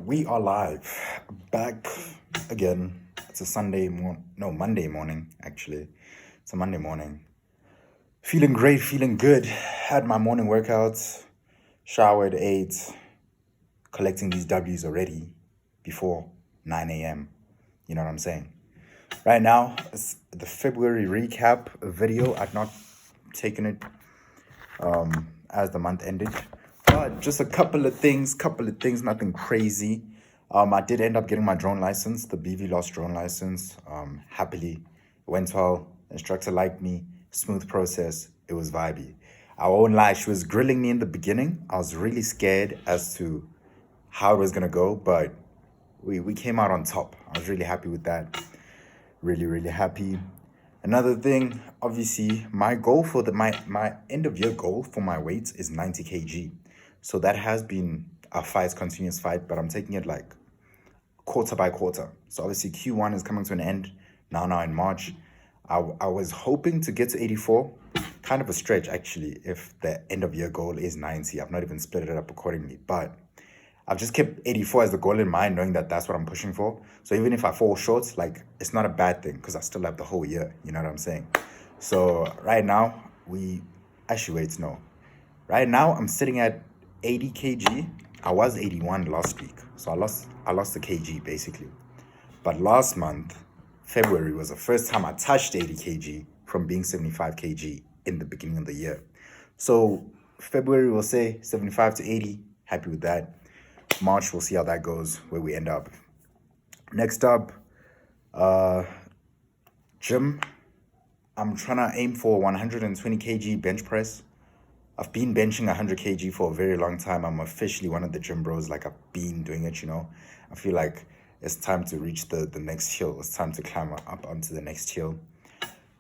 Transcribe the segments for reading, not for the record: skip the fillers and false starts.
We are live, back again. It's a Monday morning, actually. It's a Monday morning. Feeling great, feeling good. Had my morning workouts, showered, ate, collecting these W's already before 9 a.m. You know what I'm saying? Right now, it's the February recap video. I've not taken it as the month ended. But just a couple of things, nothing crazy. I did end up getting my drone license, the BV Lost drone license. Happily, it went well. Instructor liked me, smooth process. It was vibey. I won't lie, she was grilling me in the beginning. I was really scared as to how it was gonna go, but we came out on top. I was really happy with that. Really happy. Another thing, obviously, my goal for my end of year goal for my weight is 90 kg. So that has been a continuous fight, but I'm taking it like quarter by quarter. So obviously Q1 is coming to an end now in March. I was hoping to get to 84, kind of a stretch actually, if the end of year goal is 90. I've not even split it up accordingly, but I've just kept 84 as the goal in mind, knowing that that's what I'm pushing for. So even if I fall short, like, it's not a bad thing because I still have the whole year. You know what I'm saying? So right now, Right now, I'm sitting at 80 kg. I was 81 last week. So I lost a kg basically. But last month, February, was the first time I touched 80 kg from being 75 kg in the beginning of the year. So February, we'll say 75 to 80. Happy with that. March, we'll see how that goes, where we end up. Next up, gym. I'm trying to aim for 120 kg bench press. I've been benching 100 kg for a very long time. I'm officially one of the gym bros. Like, I've been doing it, you know. I feel like it's time to reach the next hill. It's time to climb up onto the next hill.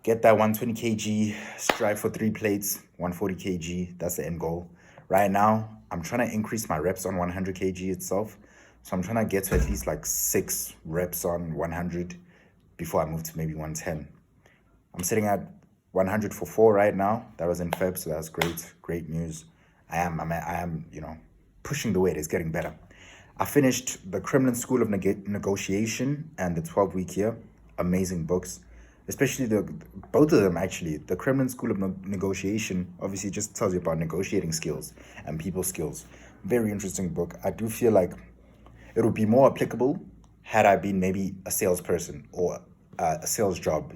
Get that 120 kg, strive for 3 plates, 140 kg. That's the end goal. Right now, I'm trying to increase my reps on 100 kg itself. So I'm trying to get to at least like 6 reps on 100 before I move to maybe 110. I'm sitting at 100 for 4 right now. That was in Feb, so that's great news. I am, pushing the weight. It's getting better. I finished the Kremlin School of Negotiation and the 12-week year. Amazing books. Especially both of them, actually. The Kremlin School of Negotiation obviously just tells you about negotiating skills and people skills. Very interesting book. I do feel like it would be more applicable had I been maybe a salesperson or a sales job,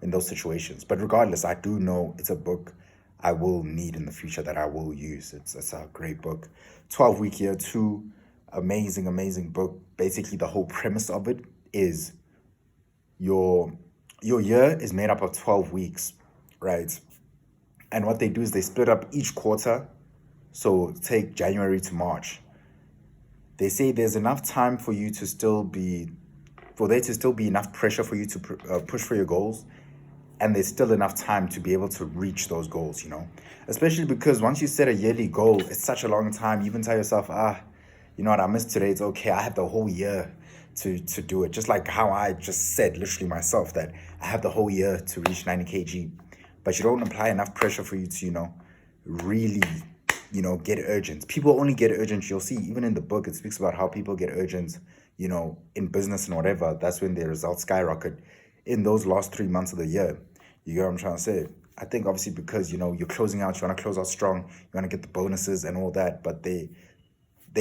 in those situations. But regardless, I do know it's a book I will need in the future, that I will use. It's a great book. 12-week year 2, amazing book. Basically, the whole premise of it is your year is made up of 12 weeks, right? And what they do is they split up each quarter. So take January to March. They say there's enough time for you to there to still be enough pressure for you to push for your goals. And there's still enough time to be able to reach those goals, Especially because once you set a yearly goal, it's such a long time. You even tell yourself, you know what, I missed today. It's okay. I have the whole year to do it. Just like how I just said, literally myself, that I have the whole year to reach 90 kg. But you don't apply enough pressure for you to, really, get urgent. People only get urgent. You'll see, even in the book, it speaks about how people get urgent, in business and whatever. That's when their results skyrocket in those last 3 months of the year. You get what I'm trying to say? I think obviously because, you're closing out, you want to close out strong, you want to get the bonuses and all that. But they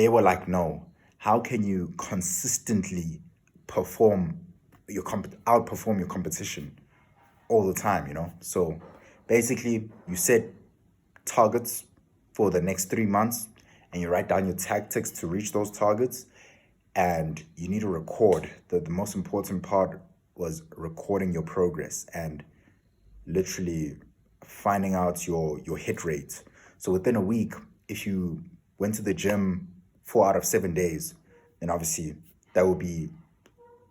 were like, no, how can you consistently outperform your competition all the time, So basically, you set targets for the next 3 months and you write down your tactics to reach those targets, and you need to record. The most important part was recording your progress and literally finding out your hit rate. So within a week, if you went to the gym 4 out of 7 days, then obviously that will be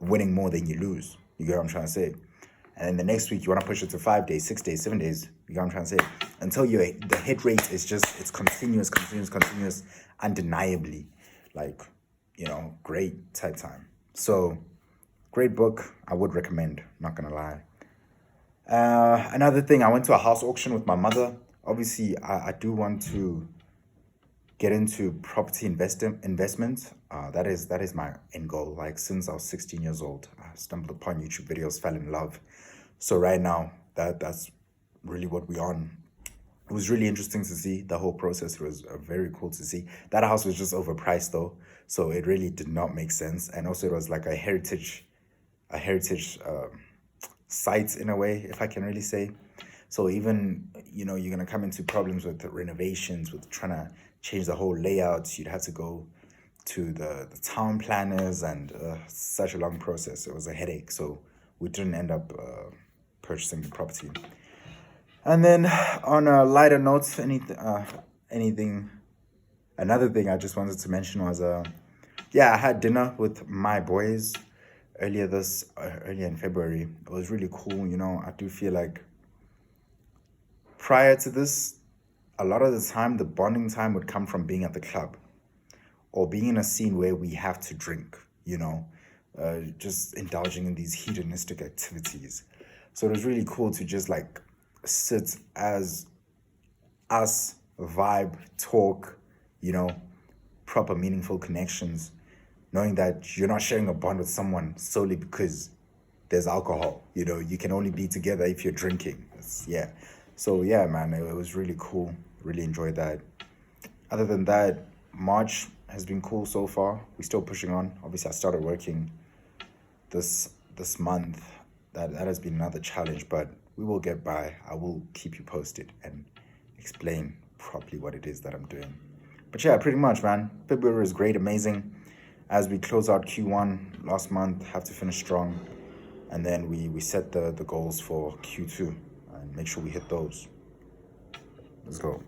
winning more than you lose. You get what I'm trying to say? And then the next week, you want to push it to 5 days, 6 days, 7 days. You get what I'm trying to say? Until the hit rate is it's continuous, undeniably. Like, great type time. So, great book. I would recommend, not going to lie. Another thing, I went to a house auction with my mother. Obviously, I do want to get into property investment. That is my end goal. Like since I was 16 years old, I stumbled upon YouTube videos, fell in love. So right now, that's really what we're on. It was really interesting to see the whole process. It was very cool to see. That house was just overpriced though, so it really did not make sense. And also, it was like a heritage site in a way, if I can really say. So even you're gonna come into problems with the renovations, with trying to change the whole layout. You'd have to go to the town planners, and such a long process. It was a headache. So we didn't end up purchasing the property. And then on a lighter note, anything, another thing I just wanted to mention was, yeah, I had dinner with my boys earlier in February. It was really cool. I do feel like prior to this, a lot of the time, the bonding time would come from being at the club or being in a scene where we have to drink, just indulging in these hedonistic activities. So it was really cool to just like sit as us, vibe, talk, proper meaningful connections, knowing that you're not sharing a bond with someone solely because there's alcohol. You can only be together if you're drinking. Yeah. So yeah, man, it was really cool. Really enjoyed that. Other than that, March has been cool so far. We're still pushing on. Obviously, I started working this month. That has been another challenge, but we will get by. I will keep you posted and explain properly what it is that I'm doing. But yeah, pretty much, man. February is great, amazing. As we close out Q1 last month, have to finish strong. And then we set the goals for Q2 and make sure we hit those. Let's go.